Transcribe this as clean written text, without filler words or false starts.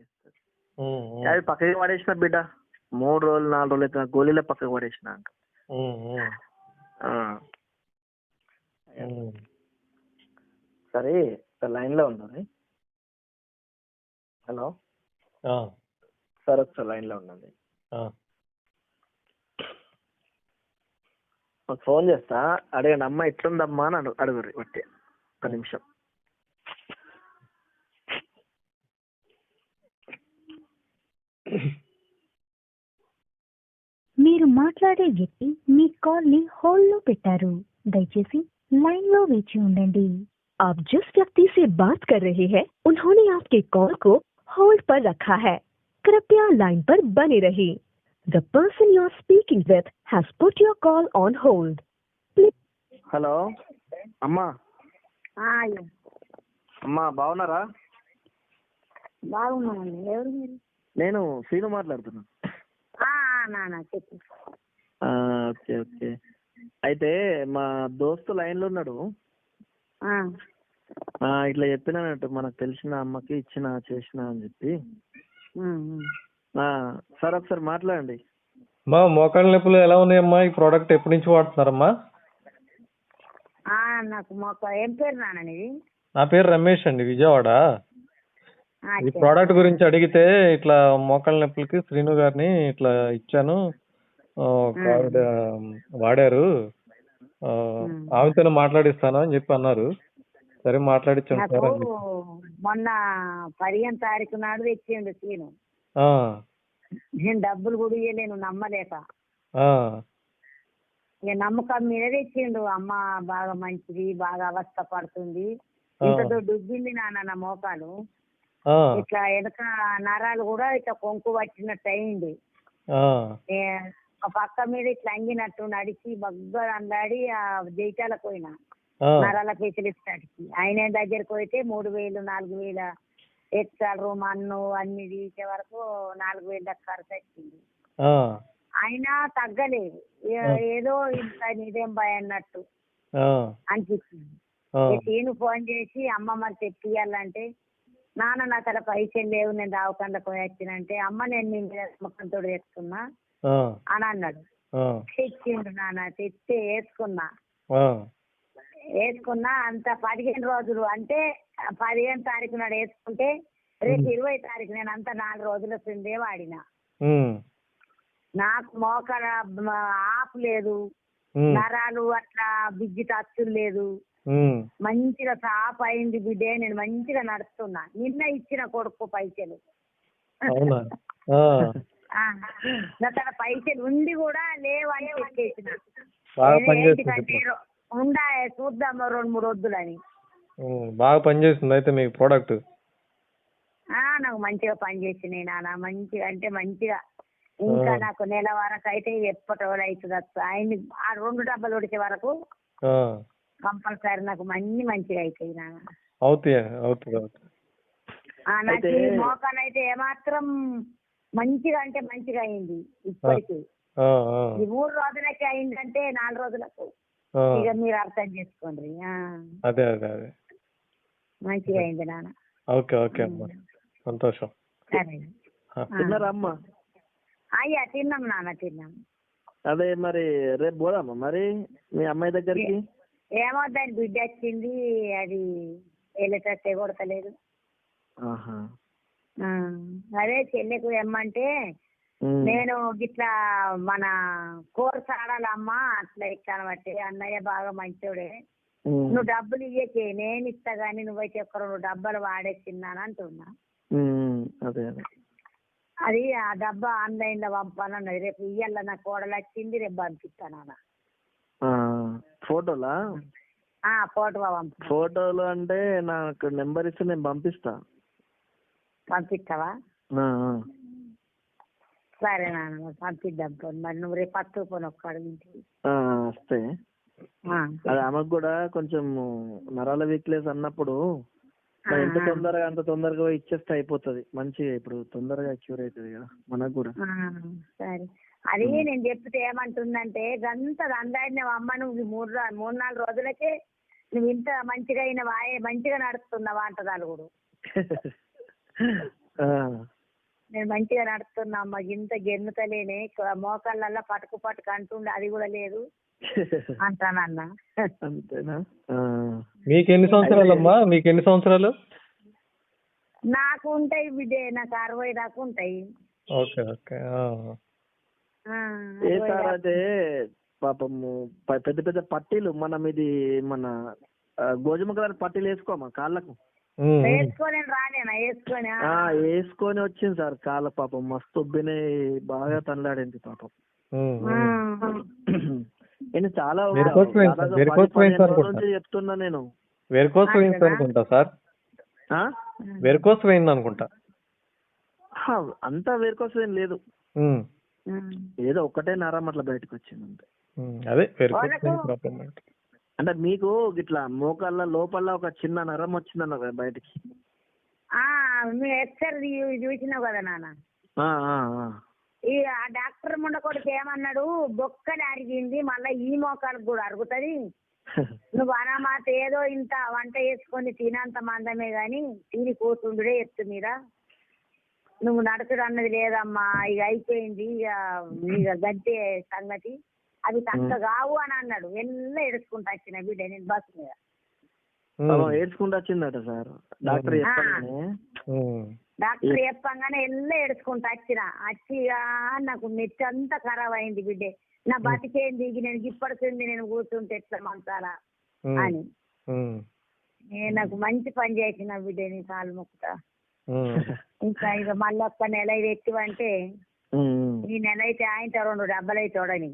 చేస్తుంది. అది పక్కకి పడేసిన బిడ్డ 3 రోజులు 4 రోజులు అయితే గోళీలో పక్కకి పడేసిన. సరే లైన్ లో ఉండండి. హలో సార్ ఒకసారి లైన్ లో ఉండండి. ఫోన్ చేస్తా, అడగండి అమ్మ ఎట్లుందమ్మా అని అడుగుర్రి బట్టి. ఒక నిమిషం. మీరు మాట్లాడే వ్యక్తి మీ కాల్ ని హోల్డ్ లో పెట్టారు. దయచేసి लाइन में वेची ఉండండి. आप जिस व्यक्ति से बात कर रहे हैं उन्होंने आपके कॉल को होल्ड पर रखा है. कृपया लाइन पर बने रहिए. The person you are speaking with has put your call on hold. Hello అమ్మా. అమ్మా బాగున్నారా? బాగున్నాను. ఎవరు మీరు? నేను శ్రీను మాట్లాడుతున్నాను. చెప్పు. Okay okay. అయితే మా దోస్తు లైన్ లో ఉన్నాడు. ఇట్లా చెప్పినానట్టు మనకు తెలిసిన అమ్మకి ఇచ్చిన చేసిన అని చెప్పి. సార్ ఒకసారి మాట్లాడండి. మా మోకాళ్ళ నొప్పులు ఎలా ఉన్నాయమ్మా? ఈ ప్రోడక్ట్ ఎప్పటి నుంచి వాడుతున్నారమ్మా? నాకు ఏం పేరు నాన్నది? నా పేరు రమేష్ అండి, విజయవాడ. ఈ ప్రోడక్ట్ గురించి అడిగితే ఇట్లా మోకాళ్ళ నొప్పులకి శ్రీను గారిని ఇట్లా ఇచ్చాను, ఆవిడ వాడారు, ఆమెతో మాట్లాడిస్తాను అని చెప్పి అన్నారు. సరే మాట్లాడించాను సార్. మొన్న 15వ తారీఖు నాడు తెచ్చిండు శ్రీను. నేను డబ్బులు కూడా ఇవ్వలేను నమ్మలేక. ఇక నమ్మకం మీద తెచ్చిండు. అమ్మ బాగా మంచిది, బాగా అవస్థ పడుతుంది, ఇంతతో డుబ్బింది నా మోకాలు, ఇట్లా వెనక నరాలు కూడా ఇట్లా కొంకు పట్టినట్టు అయింది. ఒక పక్క మీద ఇట్లా అంగినట్టు నడిచి బగ్గ అందాడి జైతాలకు పోయినా నరాల స్పెషలిస్ట్ అడిగి. ఆయన దగ్గరికి పోయితే 3,000 4,000 ఎక్స్ట్రా మన్ను అన్ని తీసే వరకు 4,000 దాకా ఖర్చు వచ్చింది. అయినా తగ్గలేదు. ఏదో ఇంత నిజం భయం అన్నట్టు అనిపిస్తుంది. నేను ఫోన్ చేసి అమ్మ మరి తెప్పియాలంటే, నాన్న నా తల పైసలు లేవు, నేను దావకండ్లకు పోయి వచ్చినంటే, అమ్మ నేను మీ మీద నమ్మకంతో తెస్తున్నా అని అన్నాడు. తెచ్చిండు నాన్న. తెచ్చి వేసుకున్నా అంత 15 రోజులు, అంటే 15వ తారీఖు నాడు వేసుకుంటే రేపు 20వ తారీఖు నేను అంతా 4 రోజుల కిందే వాడిన. నాకు మోకాల ఆపు లేదు, నరాలు అట్లా బిజ్జి టచ్చులు లేదు, మంచిగా సాప్ అయింది బిడ్డే. నేను మంచిగా నడుస్తున్నా. నిన్న ఇచ్చిన కొడుకు పైసలు, నా తన పైసలు ఉండి కూడా లేవని పెట్టేసిన. ఉండా చూద్దాం 2-3 వద్దులని. బాగా పనిచేస్తుంది అయితే మీకు ప్రోడక్ట్. నాకు మంచిగా పనిచేసినాయి నాన్న, మంచిగా అంటే మంచిగా. ఇంకా నాకు నెల వరకు అయితే ఎప్పటి వరకు అవుతుంది ఆయన ఆ 2 డబ్బాలు ఉడికే వరకు కంపల్సరీ నాకు మంచిగా అవుతాయి నాన్న. నాకు ఈ మోకాలు అయితే ఏమాత్రం మంచిగా అంటే మంచిగా అయింది. ఇప్పటికి ఈ 3 రోజులకి అయిందంటే 4 రోజులకు ఇక మీరు అర్థం చేసుకోండి. అదే అదే అదే మంచిగా అయింది నాన్న. ఓకే ఓకే అమ్మా, సంతోషం. సరే తిన్నారా అమ్మ? అయ్యా తిన్నాం నాన్న, తిన్నాం. అదే మరి రేపు పోదామా మరి మీ అమ్మాయి దగ్గరికి? ఏమో దాని బిడ్డ వచ్చింది, అది వెళ్ళేటట్టే కొడతలేదు. అదే చెల్లెకు ఏమంటే నేను ఇట్లా మన కోర్స్ ఆడాలమ్మా అట్లా ఇట్లా బట్టి, అన్నయ్య బాగా మంచోడే, నువ్వు డబ్బులు ఇయ్యకే నేను ఇస్తా గానీ నువ్వైతే ఒక్క 2 డబ్బాలు వాడేసిన్నాను అంటున్నా. అదే అదే అది ఆ డబ్బా ఆన్లైన్ లో పంపానన్నది. రేపు ఇయ్యాల నా కోడలు వచ్చింది, రేపు పంపిస్తాను. ఫోటోలా? ఫోటో పంపి. ఫోటోలు అంటే నాకు నెంబర్ ఇస్తే నేను పంపిస్తా. పంపిస్తావా? సరే నాన్న పంపిద్దాం. మరి నువ్వు రేపు 10 పోను ఒక్క అడిగింటి వస్తే. అది ఆమెకు కూడా కొంచెం నరాల వీక్నెస్ అన్నప్పుడు ఎంత తొందరగా అంత తొందరగా ఇచ్చేస్తే అయిపోతుంది. మంచిగా ఇప్పుడు తొందరగా క్యూర్ అవుతుంది కదా మనకు కూడా. సరే అది నేను చెప్తే ఏమంటుందంటే, గంత అందాడిన అమ్మ నువ్వు 3-4 రోజులకే నువ్వు ఇంత మంచిగా అయిన వాయే మంచిగా నడుస్తున్నావా అంటదాలు కూడా. నేను మంచిగా నడుస్తున్నా అమ్మ, ఇంత గెన్నుతలేనే మోకాళ్ళల్లో పటుకు అంటుండే, అది కూడా లేదు అంటానన్నా. అంతేనా? మీకు ఎన్ని సంవత్సరాలమ్మా? మీకు ఎన్ని సంవత్సరాలు? నాకు ఉంటాయి బిడ్డే, నాకు 60 దాకా ఉంటాయి. Okay okay. ఏ సార్ అదే పాపము పెద్ద పెద్ద పట్టీలు మనం ఇది మన గోధుమ కలర్ పట్టీలు వేసుకోమా కాళ్ళకు? వేసుకొని రాలేనా? వేసుకొని వచ్చింది సార్ కాళ్ళ, పాపం మస్తు ఉబ్బినాయి, బాగా తనలాడింది పాపం. నేను చాలా నుంచి చెప్తున్నా నేను. వెరికోస్ వెయిన్స్ అనుకుంటా సార్. వెరికోస్ వెయిన్ అనుకుంటా. అంతా వెరికోస్ వెయిన్ లేదు, ఏదో ఒకటే నరం అట్లా బయటకు వచ్చింది అంతే. అదే వెరికోస్ వెయిన్ ప్రాబ్లం అంటే మీకు ఇట్లా మోకాళ్ళ లోపల ఒక చిన్న నరం వచ్చిందన్న కదా బయటికి. నువ్వు ఎక్స్రే చూసినావు కదా నాన్న. ఈ ఆ డాక్టర్ ముండకొడికి ఏమన్నాడు, బొక్కలు అరిగింది, మళ్ళీ ఈ మోకాలకు కూడా అరుగుతుంది, నువ్వు అనమాట ఏదో ఇంత వంట వేసుకొని తినంత మందమే గాని తిని కూతుండే ఎత్తు మీద, నువ్వు నడుచుడు అన్నది లేదమ్మా, ఇక అయిపోయింది, ఇక గంటే సంగతి, అది తక్క కావు అని అన్నాడు. ఎల్ల ఏడుచుకుంటా వచ్చిన బిడ్డ నేను బస్సు మీద. ఏడ్చుకుంటూ వచ్చిందట సార్ డాక్టర్ చెప్పంగానే ఎల్ల ఏడుచుకుంటా వచ్చి నాకు నెత్తి అంతా ఖరాబ్ అయింది బిడ్డే, నా బతికేంది, నేను గిప్పడుతుంది, నేను కూర్చుంటే ఎట్లా మంచాలా అని. నాకు మంచి పని చేసిన బిడ్డే, నీ కాలు మొక్కుతా. ఇంకా ఇక మళ్ళీ ఒక్క నెల ఇది ఎత్తివంటే ఈ నెల అయితే ఆయన 2 డబ్బలు అయితే చూడని.